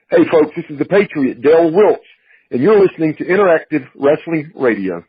Hey folks, this is the Patriot, Dale Wilkes, and you're listening to Interactive Wrestling Radio.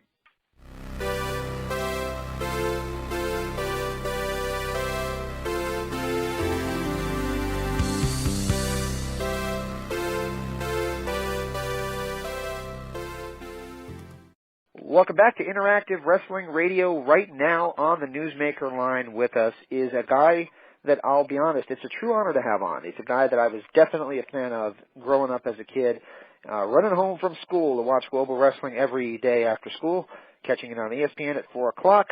Welcome back to Interactive Wrestling Radio. Right now on the Newsmaker line with us is a guy that, I'll be honest, it's a true honor to have on. He's a guy that I was definitely a fan of growing up as a kid, running home from school to watch Global Wrestling every day after school, catching it on ESPN at 4 o'clock,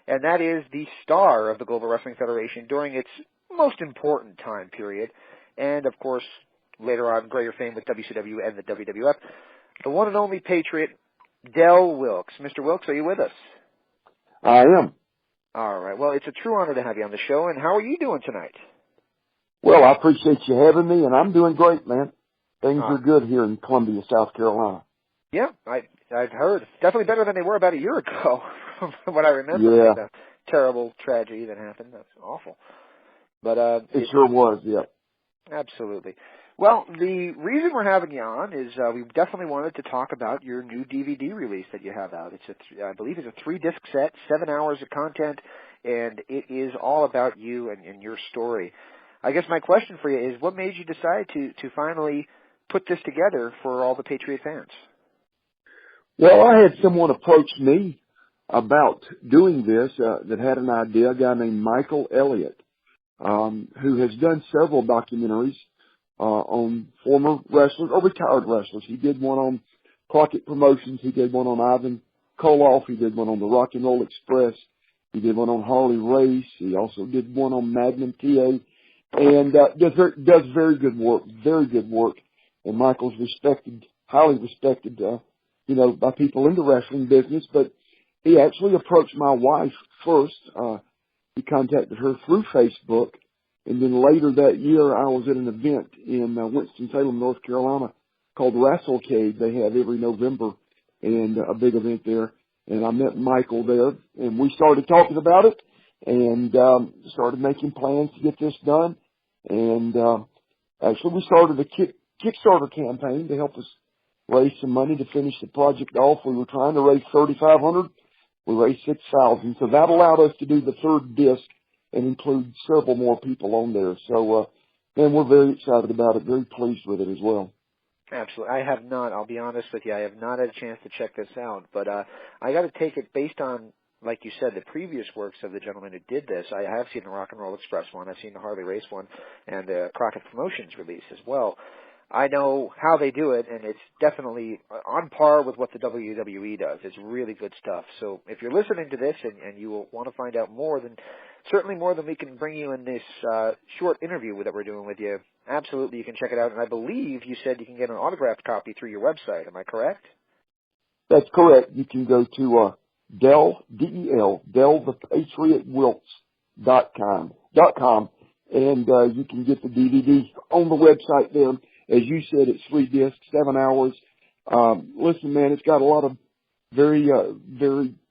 and that is the star of the Global Wrestling Federation during its most important time period, and, of course, later on, greater fame with WCW and the WWF, the one and only Patriot, Del Wilkes. Mr. Wilkes, are you with us? I am. All right. Well, it's a true honor to have you on the show, and how are you doing tonight? Well, I appreciate you having me, and I'm doing great, man. Things are good here in Columbia, South Carolina. Yeah, I've heard. Definitely better than they were about a year ago, from what I remember. Yeah. The terrible tragedy that happened. That's awful. But it sure was, yeah. Absolutely. Well, the reason we're having you on is we definitely wanted to talk about your new DVD release that you have out. I believe it's a 3-disc set, 7 hours of content, and it is all about you and your story. I guess my question for you is, what made you decide to finally put this together for all the Patriot fans? Well, I had someone approach me about doing this that had an idea, a guy named Michael Elliott, who has done several documentaries on former wrestlers or retired wrestlers. He did one on Crockett Promotions. He did one on Ivan Koloff. He did one on the Rock and Roll Express. He did one on Harley Race. He also did one on Magnum TA, and does very good work. Very good work. And Michael's respected, highly respected, by people in the wrestling business. But he actually approached my wife first. He contacted her through Facebook. And then later that year, I was at an event in Winston-Salem, North Carolina, called Wrestlecade. They have every November, and a big event there. And I met Michael there, and we started talking about it, and started making plans to get this done. And actually, we started a Kickstarter campaign to help us raise some money to finish the project off. We were trying to raise $3,500. We raised $6,000, so that allowed us to do the third disc and include several more people on there. So, man, we're very excited about it, very pleased with it as well. Absolutely. I have not, I'll be honest with you, I have not had a chance to check this out, but I got to take it based on, like you said, the previous works of the gentleman who did this. I have seen the Rock and Roll Express one, I've seen the Harley Race one, and the Crockett Promotions release as well. I know how they do it, and it's definitely on par with what the WWE does. It's really good stuff. So if you're listening to this and you will want to find out more, then certainly more than we can bring you in this short interview that we're doing with you, absolutely you can check it out. And I believe you said you can get an autographed copy through your website. Am I correct? That's correct. You can go to Del, D-E-L, DelThePatriotWilkes.com, and you can get the DVD on the website there. As you said, it's 3 discs, 7 hours. Listen, man, it's got a lot of very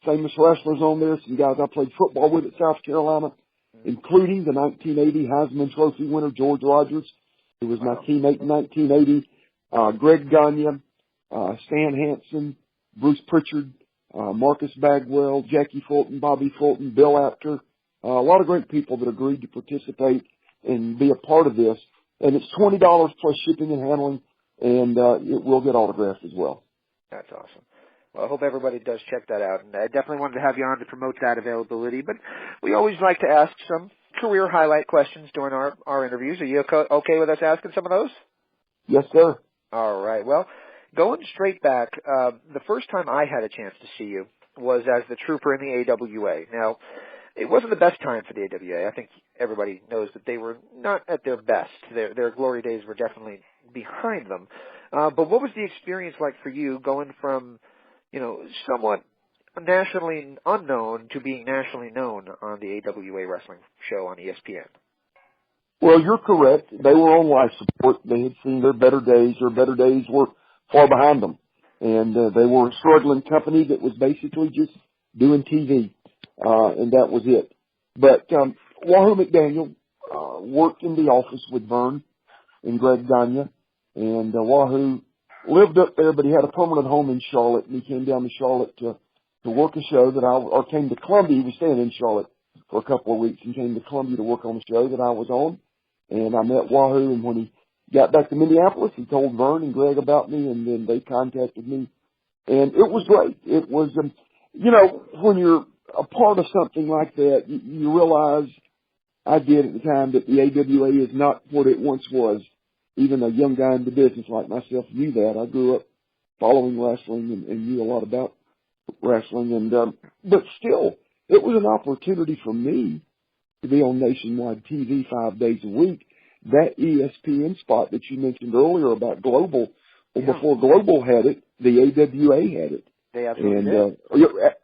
famous wrestlers on there. Some guys I played football with at South Carolina, including the 1980 Heisman Trophy winner, George Rogers, who was my teammate in 1980, Greg Gagne, Stan Hansen, Bruce Pritchard, Marcus Bagwell, Jackie Fulton, Bobby Fulton, Bill Apter, a lot of great people that agreed to participate and be a part of this. And it's $20 plus shipping and handling, and it will get autographed as well. That's awesome. Well, I hope everybody does check that out. And I definitely wanted to have you on to promote that availability. But we always like to ask some career highlight questions during our interviews. Are you okay with us asking some of those? Yes, sir. All right. Well, going straight back, the first time I had a chance to see you was as the trooper in the AWA. Now, it wasn't the best time for the AWA. I think everybody knows that they were not at their best. Their glory days were definitely behind them. But what was the experience like for you going from, somewhat nationally unknown to being nationally known on the AWA wrestling show on ESPN? Well, you're correct. They were on life support. They had seen their better days. Their better days were far behind them. And they were a struggling company that was basically just doing TV. And that was it. But Wahoo Mcdaniel worked in the office with Vern and Greg Gagne, And Wahoo lived up there, but he had a permanent home in Charlotte, and he came down to Charlotte to work a show or came to Columbia. He was staying in Charlotte for a couple of weeks and came to Columbia to work on a show that I was on. And I met Wahoo, and when he got back to Minneapolis, he told Vern and Greg about me, and then they contacted me. And it was great. It was, when you're a part of something like that, you realize, I did at the time, that the AWA is not what it once was. Even a young guy in the business like myself knew that. I grew up following wrestling and knew a lot about wrestling. And but still, it was an opportunity for me to be on nationwide TV 5 days a week. That ESPN spot that you mentioned earlier about Global, before Global had it, the AWA had it. They absolutely did.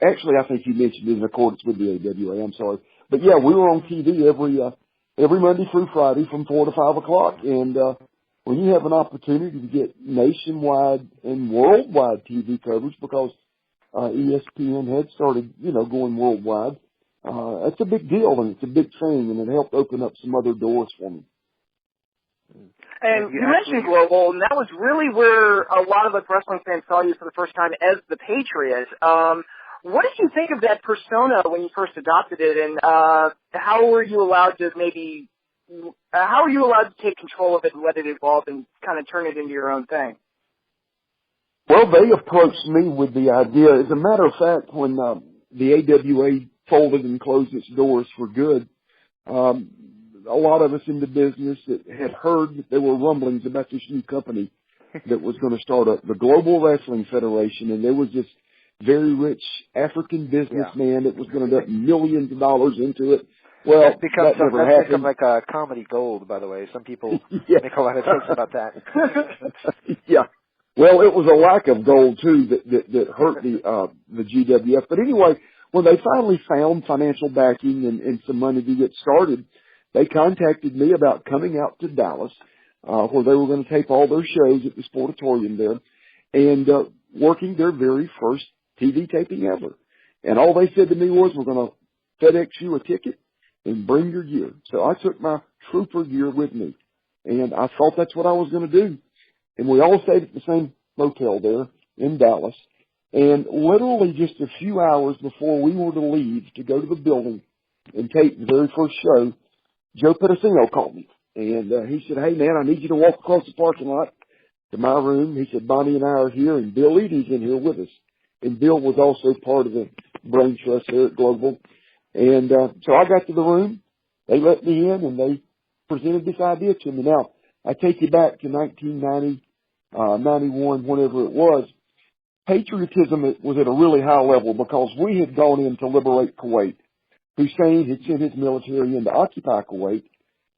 Actually, I think you mentioned it in accordance with the AWA. I'm sorry. But yeah, we were on TV every Monday through Friday from 4 to 5 o'clock. And when you have an opportunity to get nationwide and worldwide TV coverage, because ESPN had started, going worldwide, that's a big deal, and it's a big thing, and it helped open up some other doors for me. And you mentioned Global, and that was really where a lot of us wrestling fans saw you for the first time as the Patriot. What did you think of that persona when you first adopted it, and how were you allowed to take control of it and let it evolve and kind of turn it into your own thing? Well, they approached me with the idea. As a matter of fact, when the AWA folded and closed its doors for good, a lot of us in the business that had heard that there were rumblings about this new company that was going to start up, the Global Wrestling Federation, and there was this very rich African businessman that was going to dump millions of dollars into it. Well, that's become like a comedy gold, by the way. Some people make a lot of jokes about that. Yeah. Well, it was a lack of gold too that hurt the GWF. But anyway, when they finally found financial backing and some money to get started, they contacted me about coming out to Dallas, where they were going to tape all their shows at the Sportatorium there, and working their very first TV taping ever. And all they said to me was, "We're going to FedEx you a ticket and bring your gear." So I took my trooper gear with me, and I thought that's what I was going to do. And we all stayed at the same motel there in Dallas. And literally just a few hours before we were to leave to go to the building and tape the very first show, Joe Pedicino called me. And he said, "Hey, man, I need you to walk across the parking lot to my room." He said, "Bonnie and I are here, and Bill Eady's in here with us." And Bill was also part of the brain trust there at Global. And so I got to the room. They let me in, and they presented this idea to me. Now, I take you back to 1990, 91, whenever it was. Patriotism was at a really high level because we had gone in to liberate Kuwait. Hussein had sent his military in to occupy Kuwait,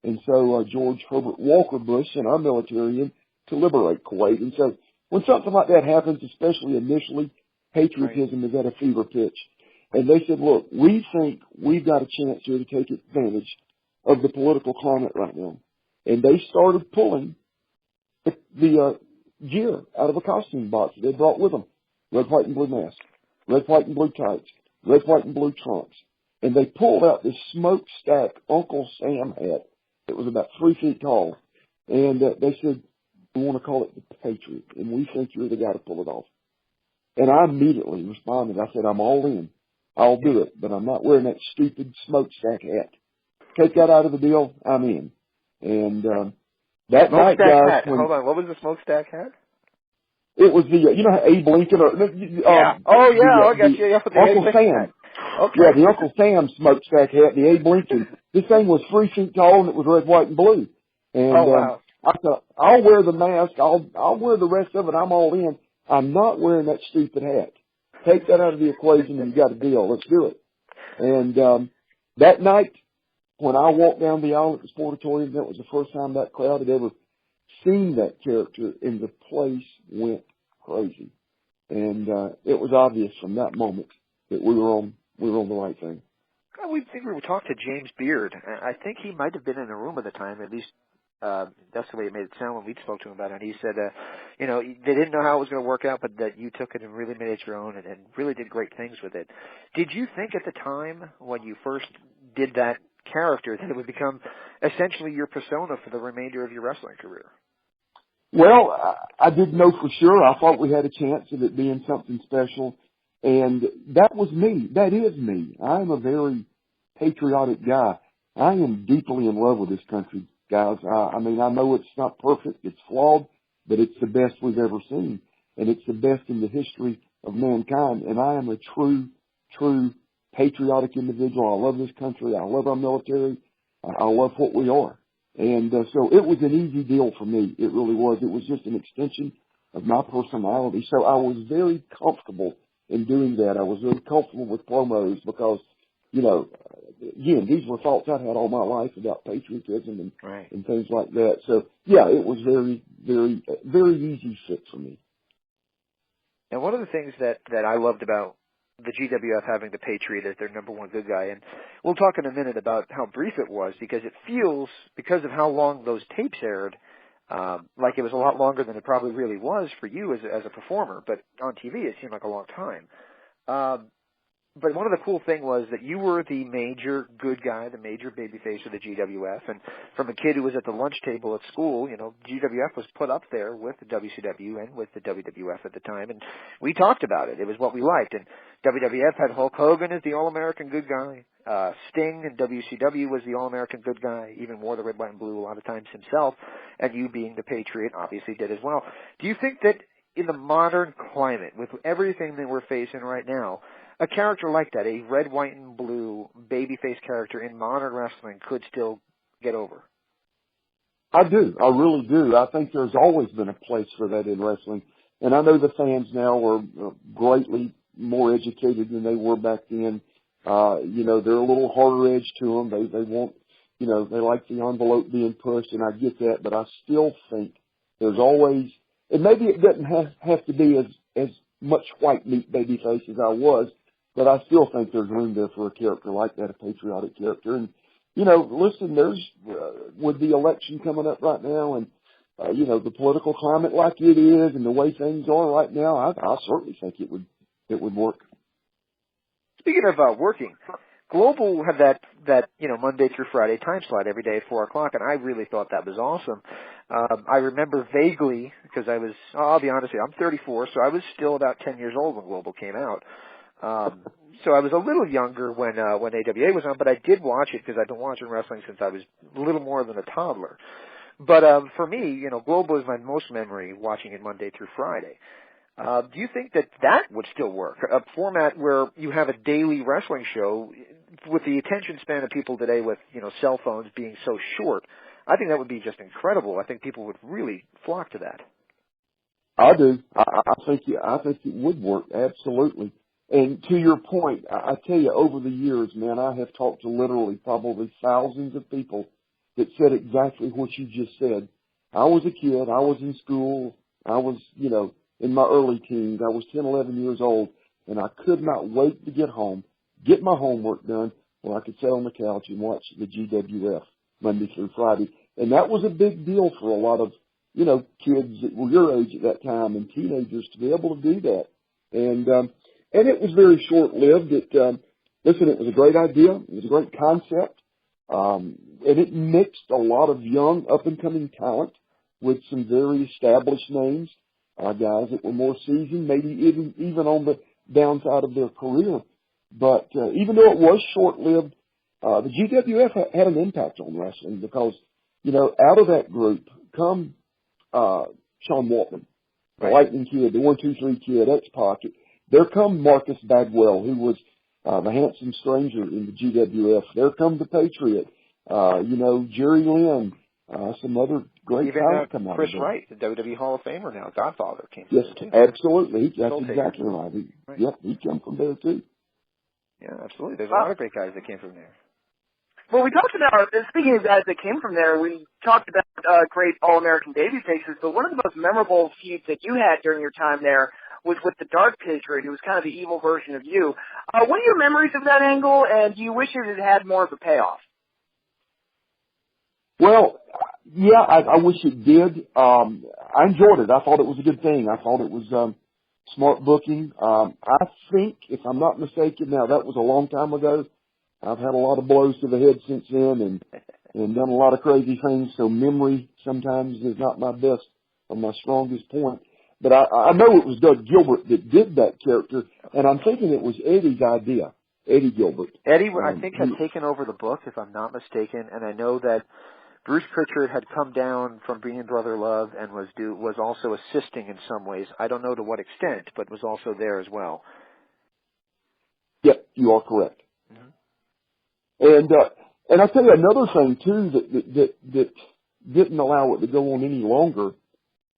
and so George Herbert Walker Bush sent our military in to liberate Kuwait. And so when something like that happens, especially initially, patriotism is at a fever pitch. And they said, "Look, we think we've got a chance here to take advantage of the political climate right now." And they started pulling the gear out of a costume box that they brought with them. Red, white, and blue mask, red, white, and blue tights, red, white, and blue trunks. And they pulled out this smokestack Uncle Sam hat that was about 3 feet tall. And they said, "We want to call it the Patriot, and we think you're the guy to pull it off." And I immediately responded. I said, "I'm all in. I'll do it, but I'm not wearing that stupid smokestack hat. Take that out of the deal, I'm in." And that night, guys, hold on, what was the smokestack hat? It was the, how Abe Lincoln, I got you. Uncle Sam. Okay. Yeah, the Uncle Sam smokestack hat, the Abe Lincoln. This thing was 3 feet tall, and it was red, white, and blue. And I thought, I'll wear the mask. I'll wear the rest of it. I'm all in. I'm not wearing that stupid hat. Take that out of the equation, and you got a deal. Let's do it. And that night, when I walked down the aisle at the Sportatorium, that was the first time that crowd had ever seen that character, and the place went crazy. And it was obvious from that moment that we were on the right thing. We talked to James Beard. I think he might have been in the room at the time. At least that's the way it made it sound when we spoke to him about it. And he said, they didn't know how it was going to work out, but that you took it and really made it your own and really did great things with it. Did you think at the time when you first did that character that it would become essentially your persona for the remainder of your wrestling career? Well, I didn't know for sure. I thought we had a chance of it being something special. And that was me. That is me. I am a very patriotic guy. I am deeply in love with this country, guys. I mean, I know it's not perfect. It's flawed, but it's the best we've ever seen. And it's the best in the history of mankind. And I am a true patriotic individual. I love this country. I love our military. I love what we are. And so it was an easy deal for me. It really was. It was just an extension of my personality. So I was very comfortable in doing that. I was very comfortable with promos because, you know, again, these were thoughts I'd had all my life about patriotism and, Right. and things like that. So, yeah, it was very easy fit for me. And one of the things that I loved about the GWF having the Patriot as their number one good guy, and we'll talk in a minute about how brief it was, because it feels, because of how long those tapes aired, like it was a lot longer than it probably really was for you as a performer, but on TV it seemed like a long time. But one of the cool things was that you were the major good guy, the major babyface of the GWF, and from a kid who was at the lunch table at school, you know, GWF was put up there with the WCW and with the WWF at the time, and we talked about it. It was what we liked, and WWF had Hulk Hogan as the All-American good guy. Sting in WCW was the All-American good guy, even wore the red, white, and blue a lot of times himself, and you being the Patriot obviously did as well. Do you think that in the modern climate, with everything that we're facing right now, a character like that, a red, white, and blue babyface character in modern wrestling, could still get over? I do. I really do. I think there's always been a place for that in wrestling. And I know the fans now are greatly more educated than they were back then. You know, they're a little harder edge to them. They want, you know, they like the envelope being pushed, and I get that, but I still think there's always, and maybe it doesn't have to be as much white meat babyface as I was, but I still think there's room there for a character like that, a patriotic character. And, you know, listen, there's, with the election coming up right now and, you know, the political climate like it is and the way things are right now, I certainly think it would work. Speaking of working, Global had that you know, Monday through Friday time slot every day at 4 o'clock, and I really thought that was awesome. I remember vaguely, because I'll be honest with you, I'm 34, so I was still about 10 years old when Global came out. So I was a little younger when AWA was on, but I did watch it because I've been watching wrestling since I was a little more than a toddler. But for me, you know, Global is my most memory watching it Monday through Friday. Do you think that would still work? A format where you have a daily wrestling show with the attention span of people today with, you know, cell phones being so short, I think that would be just incredible. I think people would really flock to that. I do. I think it would work, absolutely. And to your point, I tell you, over the years, man, I have talked to literally probably thousands of people that said exactly what you just said. I was a kid. I was in school. I was, you know, in my early teens. I was 10, 11 years old, and I could not wait to get home, get my homework done, where I could sit on the couch and watch the GWF Monday through Friday. And that was a big deal for a lot of, you know, kids that were your age at that time and teenagers to be able to do that. And it was very short-lived. Listen, it was a great idea. It was a great concept. And it mixed a lot of young, up-and-coming talent with some very established names, guys that were more seasoned, maybe even on the downside of their career. But even though it was short-lived, the GWF had an impact on wrestling because, you know, out of that group come Sean Waltman, the Lightning Kid, the 1-2-3 Kid, X-Pac. There come Marcus Bagwell, who was the handsome stranger in the GWF. There come the Patriot, you know, Jerry Lynn, some other great talent come out Chris of Wright, the WWE Hall of Famer now, Godfather, came from there too. Yes, absolutely. That's exactly right. Yep, he came from there too. Yeah, absolutely. There's a lot of great guys that came from there. Well, we talked about, speaking of guys that came from there, we talked about great All-American babyfaces, but one of the most memorable feuds that you had during your time there was with the Dark Patriot, who was kind of the evil version of you. What are your memories of that angle, and do you wish it had more of a payoff? Well, yeah, I wish it did. I enjoyed it. I thought it was a good thing. I thought it was smart booking. I think, if I'm not mistaken, now that was a long time ago. I've had a lot of blows to the head since then and done a lot of crazy things, so memory sometimes is not my best my strongest point. But I know it was Doug Gilbert that did that character, and I'm thinking it was Eddie's idea, Eddie Gilbert. Eddie, I think, had taken over the book, if I'm not mistaken, and I know that Bruce Pritchard had come down from being Brother Love and was also assisting in some ways. I don't know to what extent, but was also there as well. Yep, you are correct. Mm-hmm. And I'll tell you another thing too that didn't allow it to go on any longer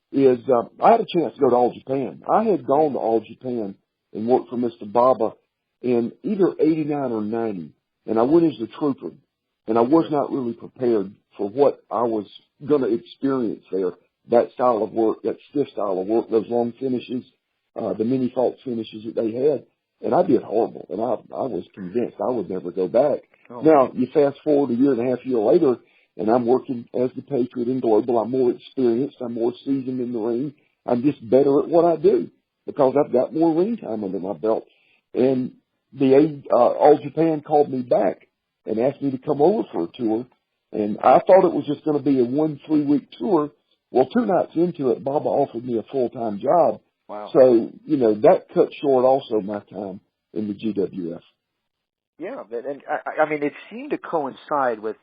is I had a chance to go to All Japan. I had gone to All Japan and worked for Mr. Baba in either 89 or 90, and I went as a trooper, and I was not really prepared for what I was going to experience there. That style of work, that stiff style of work, those long finishes, the many fault finishes that they had, and I did horrible, and I was convinced I would never go back. Oh. Now, you fast forward a year and a half year later, and I'm working as the Patriot in Global. I'm more experienced. I'm more seasoned in the ring. I'm just better at what I do because I've got more ring time under my belt. And the All Japan called me back and asked me to come over for a tour. And I thought it was just going to be a 1-3 week tour. Well, 2 nights into it, Baba offered me a full-time job. Wow. So, that cut short also my time in the GWF. Yeah, and I mean, it seemed to coincide with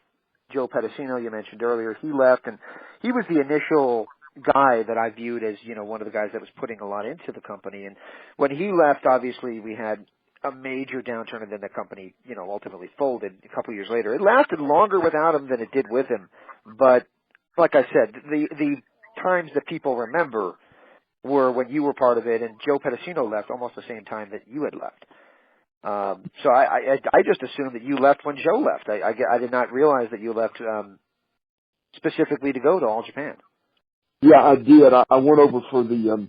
Joe Pedicino, you mentioned earlier. He left, and he was the initial guy that I viewed as, one of the guys that was putting a lot into the company. And when he left, obviously, we had a major downturn, and then the company, ultimately folded a couple of years later. It lasted longer without him than it did with him. But like I said, the times that people remember were when you were part of it, and Joe Pedicino left almost the same time that you had left. So I just assumed that you left when Joe left. I did not realize that you left specifically to go to All Japan. Yeah, I did. I went over for the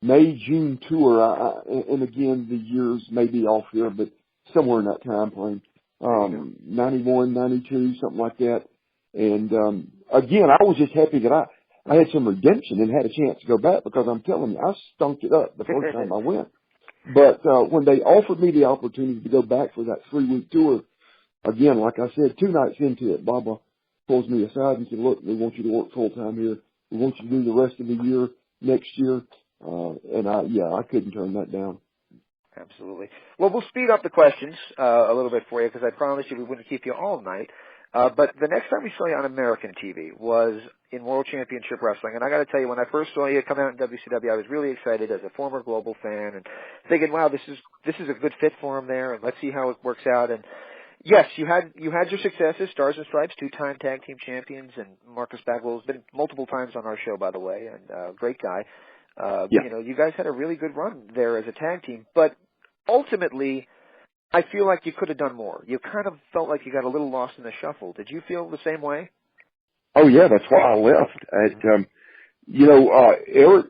May-June tour, and again, the years may be off here, but somewhere in that time frame, 91, 92, something like that. And again, I was just happy that I had some redemption and had a chance to go back because I'm telling you, I stunk it up the first time I went. But when they offered me the opportunity to go back for that 3-week tour, again, like I said, 2 nights into it, Baba pulls me aside and said, look, we want you to work full-time here. We want you to do the rest of the year next year. And I couldn't turn that down. Absolutely. Well, we'll speed up the questions a little bit for you because I promised you we wouldn't keep you all night. But the next time we saw you on American TV was in World Championship Wrestling. And I got to tell you, when I first saw you come out in WCW, I was really excited as a former Global fan and thinking, wow, this is a good fit for him there, and let's see how it works out. And yes, you had your successes, Stars and Stripes, 2-time tag team champions, and Marcus Bagwell's been multiple times on our show, by the way, and great guy. You guys had a really good run there as a tag team, but ultimately, I feel like you could have done more. You kind of felt like you got a little lost in the shuffle. Did you feel the same way? Oh yeah, that's why I left. Eric,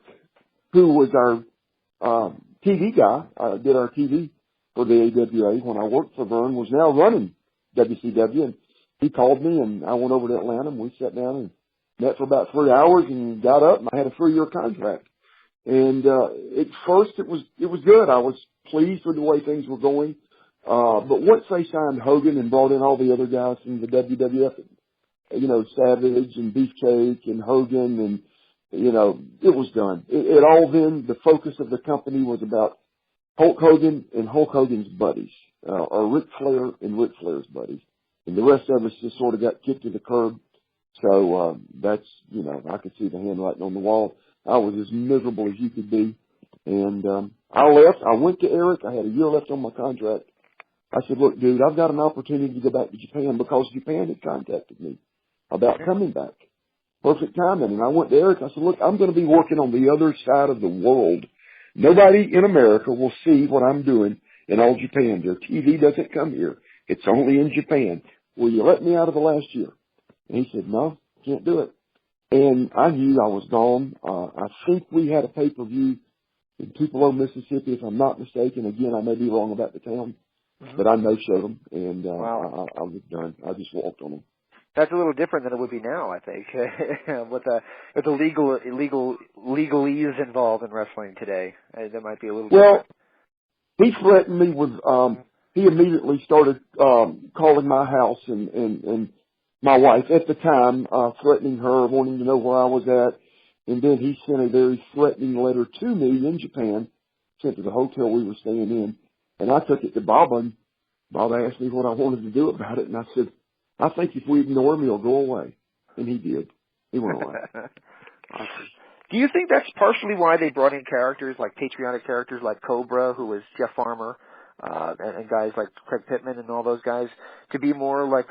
who was our TV guy, did our TV for the AWA when I worked for Vern, was now running WCW, and he called me, and I went over to Atlanta, and we sat down and met for about 3 hours, and got up, and I had a 3-year contract. And at first it was good. I was pleased with the way things were going. But once they signed Hogan and brought in all the other guys from the WWF, Savage and Beefcake and Hogan, and it was done. It all then, the focus of the company was about Hulk Hogan and Hulk Hogan's buddies, or Ric Flair and Ric Flair's buddies. And the rest of us just sort of got kicked to the curb. So that's, I could see the handwriting on the wall. I was as miserable as you could be. And I left. I went to Eric. I had a year left on my contract. I said, look, dude, I've got an opportunity to go back to Japan because Japan had contacted me about coming back. Perfect timing. And I went to Eric. I said, look, I'm going to be working on the other side of the world. Nobody in America will see what I'm doing in All Japan. Their TV doesn't come here. It's only in Japan. Will you let me out of the last year? And he said, no, can't do it. And I knew I was gone. I think we had a pay-per-view in Tupelo, Mississippi, if I'm not mistaken. Again, I may be wrong about the town, but I no-showed them, and wow. I was done. I just walked on them. That's a little different than it would be now, I think, with the legalese involved in wrestling today. That might be a little different. He threatened me with. He immediately started calling my house and my wife at the time, threatening her, wanting to know where I was at. And then he sent a very threatening letter to me in Japan, sent to the hotel we were staying in. And I took it to Bob, and Bob asked me what I wanted to do about it. And I said, I think if we ignore him, he'll go away. And he did. He went away. Do you think that's partially why they brought in characters like patriotic characters like Cobra, who was Jeff Farmer, and guys like Craig Pittman and all those guys, to be more like,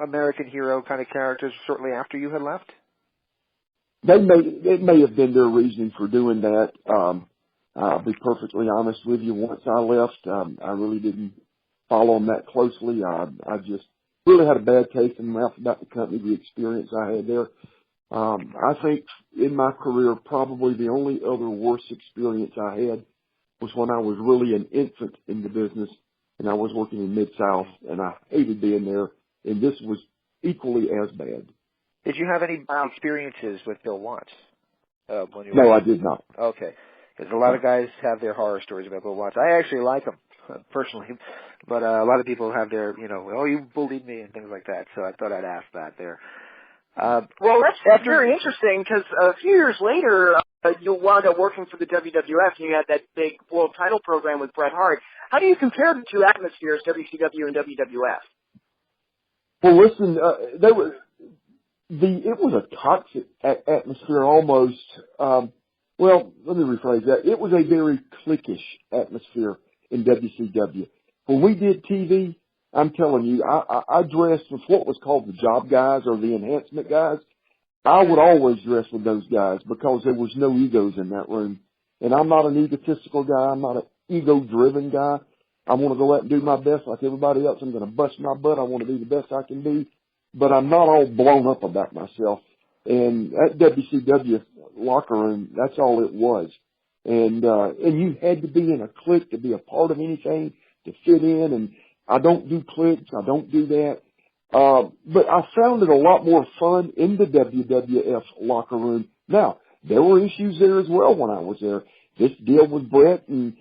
American hero kind of characters shortly after you had left? It may have been their reasoning for doing that. I'll be perfectly honest with you. Once I left, I really didn't follow them that closely. I just really had a bad taste in my mouth about the company, the experience I had there. I think in my career, probably the only other worse experience I had was when I was really an infant in the business, and I was working in Mid-South, and I hated being there, and this was equally as bad. Did you have any experiences with Bill Watts? No, I did not. Okay. Because a lot of guys have their horror stories about Bill Watts. I actually like him, personally, but a lot of people have their, oh, you bullied me and things like that, so I thought I'd ask that there. Well, that's very interesting, because a few years later, you wound up working for the WWF, and you had that big world title program with Bret Hart. How do you compare the two atmospheres, WCW and WWF? Well, listen, it was a toxic atmosphere almost. Well, let me rephrase that. It was a very cliquish atmosphere in WCW. When we did TV, I'm telling you, I dressed with what was called the job guys or the enhancement guys. I would always dress with those guys because there was no egos in that room. And I'm not an egotistical guy. I'm not an ego-driven guy. I want to go out and do my best like everybody else. I'm going to bust my butt. I want to be the best I can be. But I'm not all blown up about myself. And at WCW locker room, that's all it was. And you had to be in a clique to be a part of anything, to fit in. And I don't do cliques. I don't do that. But I found it a lot more fun in the WWF locker room. Now, there were issues there as well when I was there. This deal with Bret and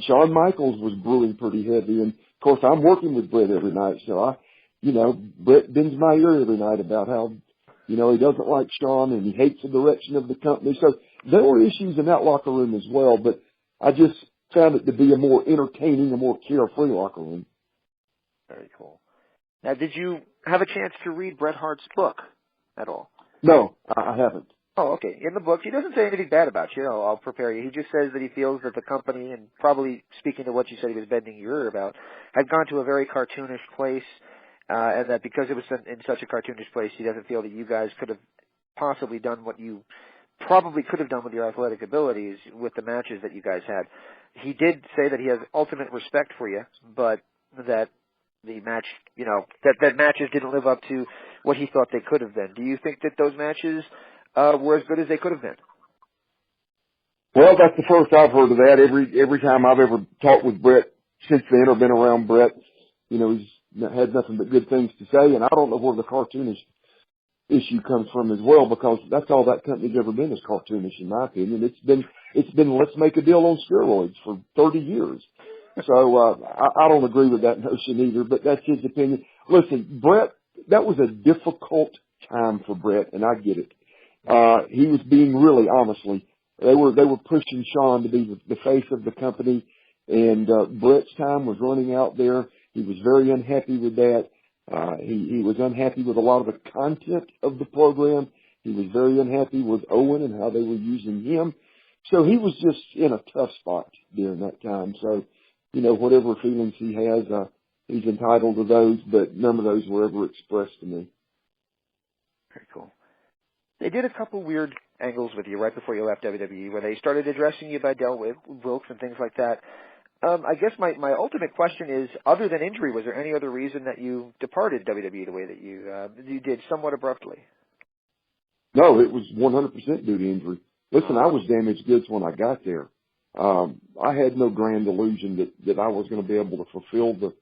Shawn Michaels was brewing pretty heavy. And, of course, I'm working with Bret every night. So, Bret bends my ear every night about how, he doesn't like Shawn and he hates the direction of the company. So there were issues in that locker room as well. But I just found it to be a more entertaining, a more carefree locker room. Very cool. Now, did you have a chance to read Bret Hart's book at all? No, I haven't. Oh, okay. In the book, he doesn't say anything bad about you. I'll prepare you. He just says that he feels that the company, and probably speaking to what you said he was bending your ear about, had gone to a very cartoonish place, and that because it was in such a cartoonish place, he doesn't feel that you guys could have possibly done what you probably could have done with your athletic abilities with the matches that you guys had. He did say that he has ultimate respect for you, but that the match, that matches didn't live up to what he thought they could have been. Do you think that those matches were as good as they could have been? Well, that's the first I've heard of that. Every time I've ever talked with Bret since then or been around Bret, he's had nothing but good things to say, and I don't know where the cartoonish issue comes from as well, because that's all that company's ever been, is cartoonish, in my opinion. It's been let's make a deal on steroids for 30 years. So I don't agree with that notion either, but that's his opinion. Listen, Bret, that was a difficult time for Bret, and I get it. He was being really, honestly, they were pushing Shawn to be the face of the company, and Bret's time was running out there. He was very unhappy with that. He was unhappy with a lot of the content of the program. He was very unhappy with Owen and how they were using him. So he was just in a tough spot during that time. So, whatever feelings he has, he's entitled to those, but none of those were ever expressed to me. Very cool. They did a couple weird angles with you right before you left WWE, where they started addressing you by Del Wilkes and things like that. I guess my ultimate question is, other than injury, was there any other reason that you departed WWE the way that you did, somewhat abruptly? No, it was 100% due to injury. Listen, I was damaged goods when I got there. I had no grand illusion that I was going to be able to fulfill the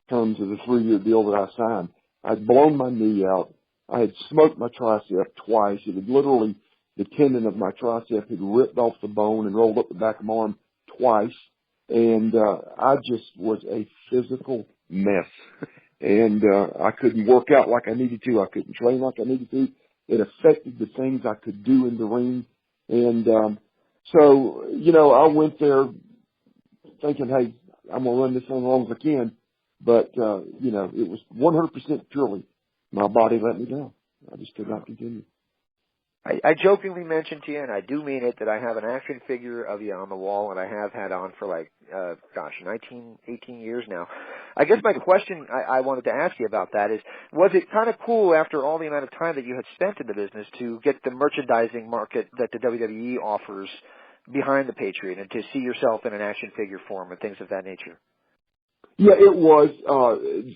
terms of the 3-year deal that I signed. I'd blown my knee out. I had smoked my tricep twice. It had literally, the tendon of my tricep had ripped off the bone and rolled up the back of my arm twice. And I just was a physical mess. And I couldn't work out like I needed to. I couldn't train like I needed to. It affected the things I could do in the ring. And so, you know, I went there thinking, hey, I'm going to run this thing as long as I can. But, you know, it was 100% purely my body let me down. I just could not continue. I jokingly mentioned to you, and I do mean it, that I have an action figure of you on the wall, and I have had on for 18 years now. I guess my question I wanted to ask you about that is, was it kind of cool after all the amount of time that you had spent in the business to get the merchandising market that the WWE offers behind the Patriot and to see yourself in an action figure form and things of that nature? Yeah, it was.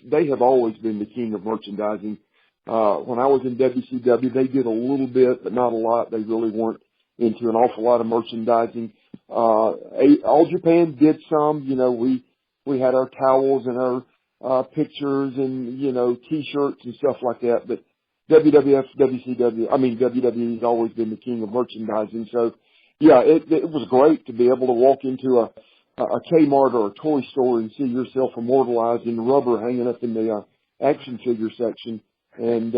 They have always been the king of merchandising. When I was in WCW, they did a little bit, but not a lot. They really weren't into an awful lot of merchandising. All Japan did some. You know, we had our towels and our pictures and, you know, T-shirts and stuff like that. But WWE has always been the king of merchandising. So, yeah, it was great to be able to walk into a Kmart or a toy store and see yourself immortalized in rubber hanging up in the action figure section. And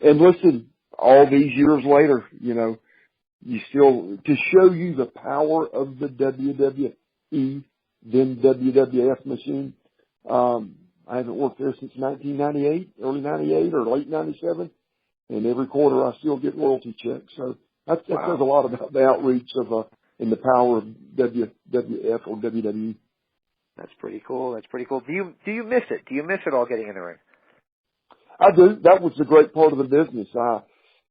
listen, all these years later, you know, you still, to show you the power of the WWE, then WWF machine. I haven't worked there since 1998, early 98 or late 97. And every quarter I still get royalty checks. So that says a lot about the outreach of, and the power of WWF or WWE. That's pretty cool. That's pretty cool. Do you miss it? Do you miss it all getting in the ring? I do. That was the great part of the business.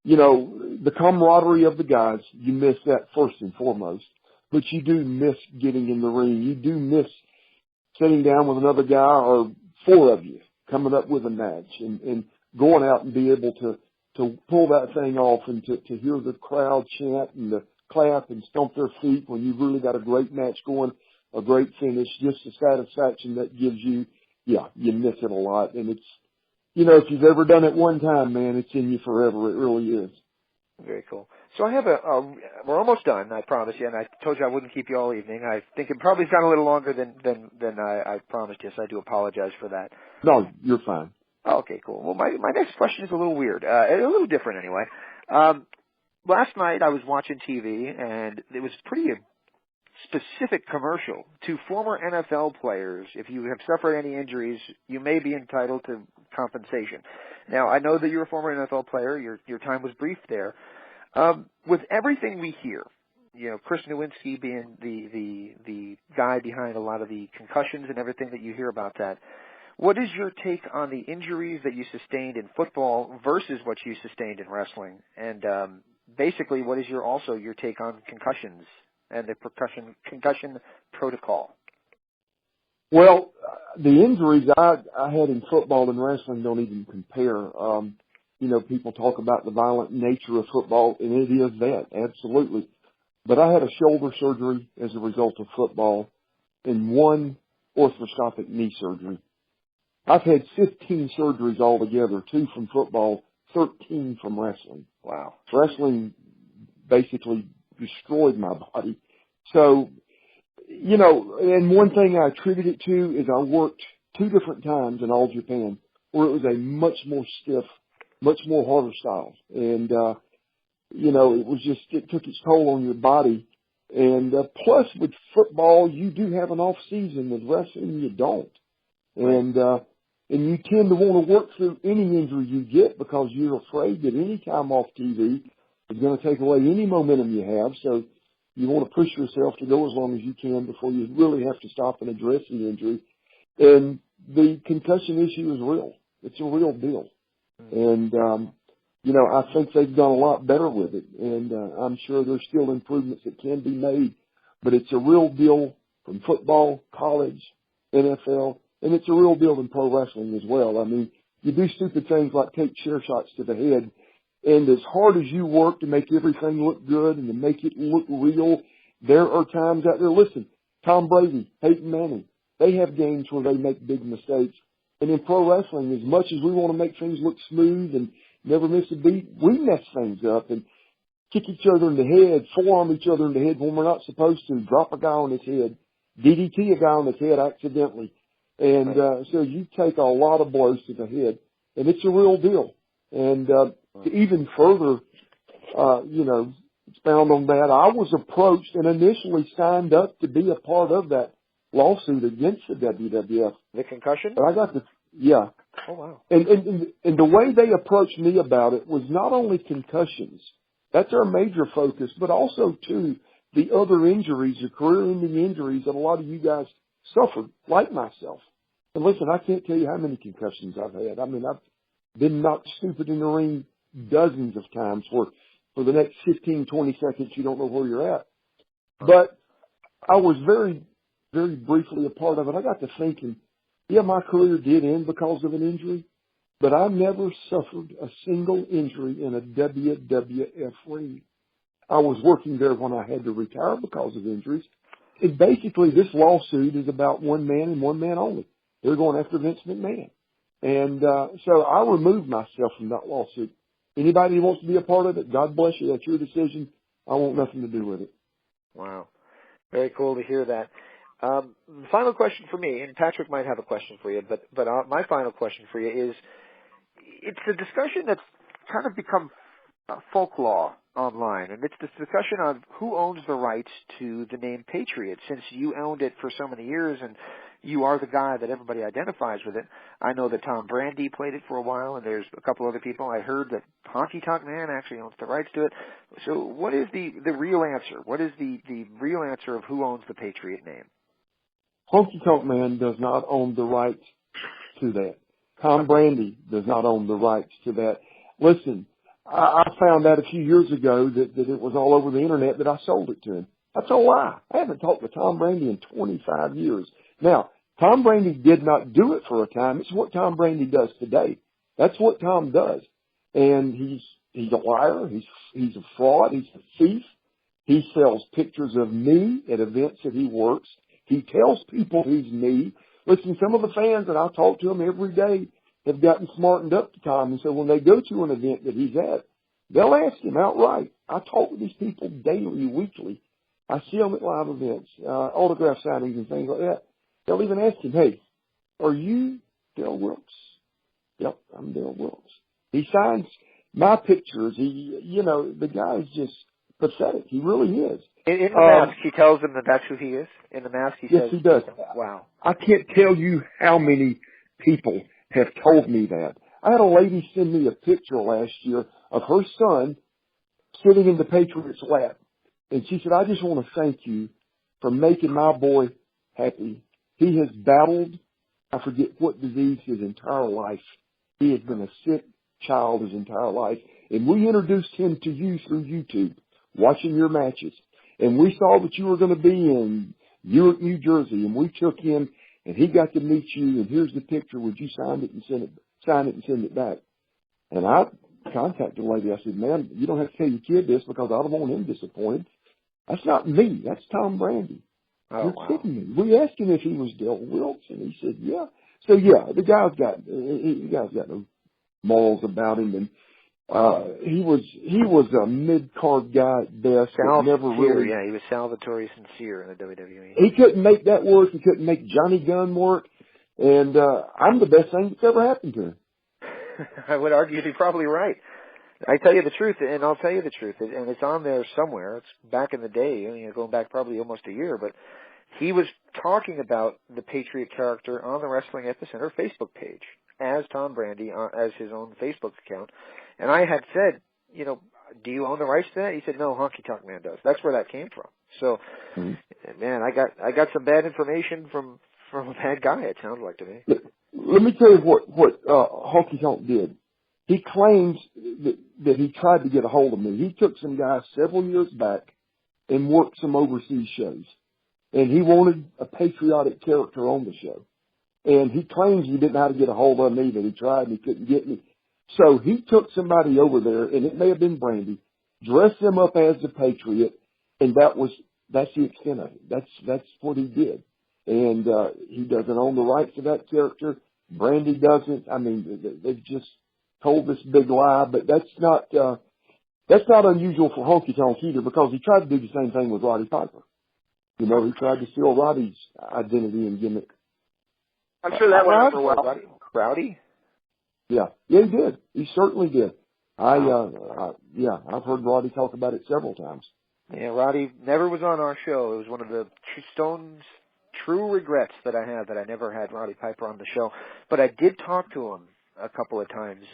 You know, the camaraderie of the guys, you miss that first and foremost. But you do miss getting in the ring. You do miss sitting down with another guy or four of you coming up with a match and going out and be able to pull that thing off and to hear the crowd chant and the clap and stomp their feet when you've really got a great match going, a great finish, just the satisfaction that gives you, you miss it a lot. And it's, you know, if you've ever done it one time, man, it's in you forever. It really is. Very cool. So I have we're almost done, I promise you, and I told you I wouldn't keep you all evening. I think it probably has gone a little longer than I promised you, so I do apologize for that. No, you're fine. Okay, cool. Well, my next question is a little weird, a little different anyway. Last night I was watching TV, and it was pretty specific commercial to former NFL players. If you have suffered any injuries, you may be entitled to compensation. Now, I know that you're a former NFL player. Your time was brief there. With everything we hear, you know, Chris Nowinski being the guy behind a lot of the concussions and everything that you hear about that, what is your take on the injuries that you sustained in football versus what you sustained in wrestling? And basically, what is your take on concussions and the concussion protocol? Well, the injuries I had in football and wrestling don't even compare. You know, people talk about the violent nature of football, and it is that, absolutely. But I had a shoulder surgery as a result of football and one arthroscopic knee surgery. I've had 15 surgeries altogether, 2 from football, 13 from wrestling. Wow. Wrestling basically destroyed my body. So, you know, and one thing I attribute it to is I worked 2 different times in All Japan where it was a much more stiff, much more harder style. And, you know, it took its toll on your body. And plus with football, you do have an off season. With wrestling, you don't. And you tend to want to work through any injury you get because you're afraid that any time off TV is going to take away any momentum you have. So you want to push yourself to go as long as you can before you really have to stop and address the injury. And the concussion issue is real. It's a real deal. And, you know, I think they've done a lot better with it. And I'm sure there's still improvements that can be made. But it's a real deal from football, college, NFL, and it's a real deal in pro wrestling as well. I mean, you do stupid things like take chair shots to the head, and as hard as you work to make everything look good and to make it look real, there are times out there. Listen, Tom Brady, Peyton Manning, they have games where they make big mistakes. And in pro wrestling, as much as we want to make things look smooth and never miss a beat, we mess things up and kick each other in the head, forearm each other in the head when we're not supposed to, drop a guy on his head, DDT a guy on his head accidentally. And so you take a lot of blows to the head, and it's a real deal. And to even further, you know, expound on that. I was approached and initially signed up to be a part of that lawsuit against the WWF. The concussion? But I got the, yeah. Oh, wow. And the way they approached me about it was not only concussions. That's our major focus, but also, too, the other injuries, the career-ending injuries that a lot of you guys suffered, like myself. And listen, I can't tell you how many concussions I've had. I mean, I've been knocked stupid in the ring dozens of times where for the next 15, 20 seconds you don't know where you're at. But I was very, very briefly a part of it. I got to thinking, yeah, my career did end because of an injury, but I never suffered a single injury in a WWF ring. I was working there when I had to retire because of injuries. And basically, this lawsuit is about one man and one man only. They're going after Vince McMahon. And so I removed myself from that lawsuit. Anybody who wants to be a part of it, God bless you. That's your decision. I want nothing to do with it. Wow. Very cool to hear that. Final question for me, and Patrick might have a question for you, but my final question for you is, it's a discussion that's kind of become folklore online, and it's this discussion on who owns the rights to the name Patriot. Since you owned it for so many years and you are the guy that everybody identifies with it, I know that Tom Brandi played it for a while, and there's a couple other people. I heard that Honky Tonk Man actually owns the rights to it. So what is the real answer? What is the real answer of who owns the Patriot name? Honky Tonk Man does not own the rights to that. Tom Brandi does not own the rights to that. Listen, I found out a few years ago that it was all over the internet that I sold it to him. That's a lie. I haven't talked to Tom Brandi in 25 years. Now, Tom Brandi did not do it for a time. It's what Tom Brandi does today. That's what Tom does. And he's a liar. He's a fraud. He's a thief. He sells pictures of me at events that he works. He tells people he's me. Listen, some of the fans that I talk to him every day have gotten smartened up to Tom. And so when they go to an event that he's at, they'll ask him outright. I talk with these people daily, weekly. I see them at live events, autograph signings and things like that. They'll even ask him, hey, are you Dale Wilkes? Yep, I'm Dale Wilkes. He signs my pictures. The guy's just pathetic. He really is. In the mask, he tells them that that's who he is. In the mask, he says, yes, he does. Wow. I can't tell you how many people have told me that. I had a lady send me a picture last year of her son sitting in the Patriot's lap. And she said, I just want to thank you for making my boy happy. He has battled, I forget what disease, his entire life. He has been a sick child his entire life. And we introduced him to you through YouTube, watching your matches. And we saw that you were going to be in Newark, New Jersey, and we took him, and he got to meet you, and here's the picture. Would you sign it and send it back? And I contacted the lady. I said, ma'am, you don't have to tell your kid this because I don't want him disappointed. That's not me. That's Tom Brandi. Oh, You're wow. kidding me. We asked him if he was Dale Wilkes, and he said, yeah. So, yeah, the guy's got no morals about him, and he was a mid-card guy at best. Never really. Yeah, he was salvatore sincere in the WWE. He couldn't make that work. He couldn't make Johnny Gunn work, and I'm the best thing that's ever happened to him. I would argue you're probably right. I tell you the truth, and I'll tell you the truth, and it's on there somewhere. It's back in the day, going back probably almost a year, but he was talking about the Patriot character on the Wrestling Epicenter Facebook page as Tom Brandi, as his own Facebook account. And I had said, do you own the rights to that? He said, no, Honky Tonk Man does. That's where that came from. So, man, I got some bad information from a bad guy, it sounds like to me. Let me tell you what Honky Tonk did. He claims that he tried to get a hold of me. He took some guys several years back and worked some overseas shows. And he wanted a patriotic character on the show. And he claims he didn't know how to get a hold of me, that he tried and he couldn't get me. So he took somebody over there, and it may have been Brandi, dressed them up as the Patriot, and that's the extent of it. That's what he did. And he doesn't own the rights to that character. Brandi doesn't. I mean, they've just told this big lie, but that's not unusual for Honky Tonk either, because he tried to do the same thing with Roddy Piper. He tried to steal Roddy's identity and gimmick. I'm sure that went over well. Rowdy? Yeah, he did. He certainly did. I've heard Roddy talk about it several times. Yeah, Roddy never was on our show. It was one of the true regrets that I have that I never had Roddy Piper on the show. But I did talk to him a couple of times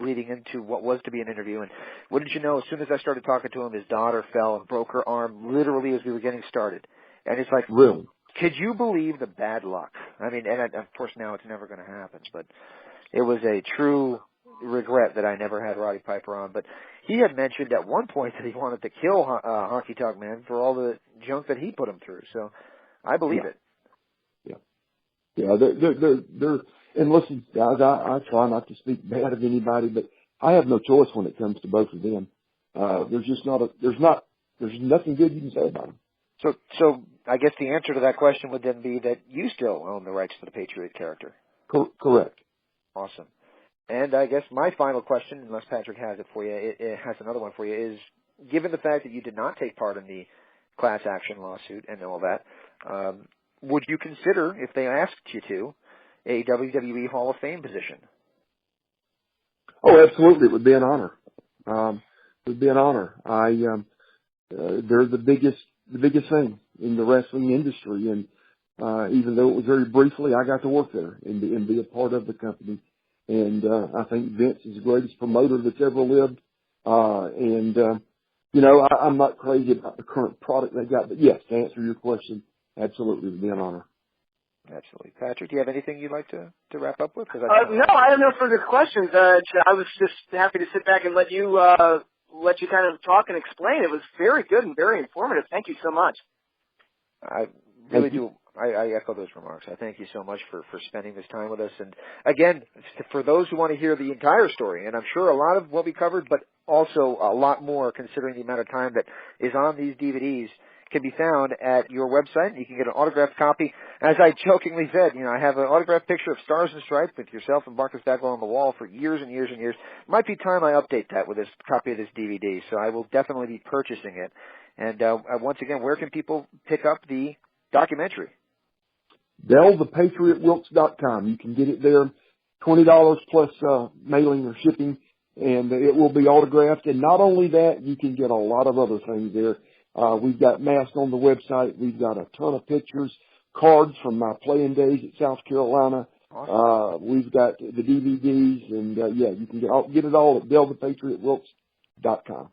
leading into what was to be an interview. And wouldn't you know, as soon as I started talking to him, his daughter fell and broke her arm literally as we were getting started. And it's like, really? Could you believe the bad luck? I mean, and of course now it's never going to happen, but it was a true regret that I never had Roddy Piper on. But he had mentioned at one point that he wanted to kill Honky Tonk Man for all the junk that he put him through. So I believe it. Yeah, they're and listen, guys, I try not to speak bad of anybody, but I have no choice when it comes to both of them. There's nothing good you can say about them. So I guess the answer to that question would then be that you still own the rights to the Patriot character. Correct. Awesome. And I guess my final question, unless Patrick has it for you, it has another one for you, is given the fact that you did not take part in the class action lawsuit and all that, would you consider, if they asked you to, a WWE Hall of Fame position? Oh, absolutely. It would be an honor. It would be an honor. They're the biggest thing in the wrestling industry. And, even though it was very briefly, I got to work there and be a part of the company. And, I think Vince is the greatest promoter that's ever lived. I'm not crazy about the current product they got, but yes, to answer your question, absolutely, it would be an honor. Absolutely. Patrick, do you have anything you'd like to wrap up with? No, I have no further questions. I was just happy to sit back and let you kind of talk and explain. It was very good and very informative. Thank you so much. I really do. I echo those remarks. I thank you so much for spending this time with us. And again, for those who want to hear the entire story, and I'm sure a lot of what we covered, but also a lot more considering the amount of time that is on these DVDs, can be found at your website. You can get an autographed copy. As I jokingly said, I have an autographed picture of Stars and Stripes with yourself and Marcus Bagwell on the wall for years and years and years. Might be time I update that with this copy of this DVD, so I will definitely be purchasing it. And once again, where can people pick up the documentary? DellThePatriotWilkes.com. You can get it there, $20 plus mailing or shipping, and it will be autographed. And not only that, you can get a lot of other things there. We've got masks on the website. We've got a ton of pictures, cards from my playing days at South Carolina. Awesome. We've got the DVDs, and you can get it all at DellThePatriotWilkes.com.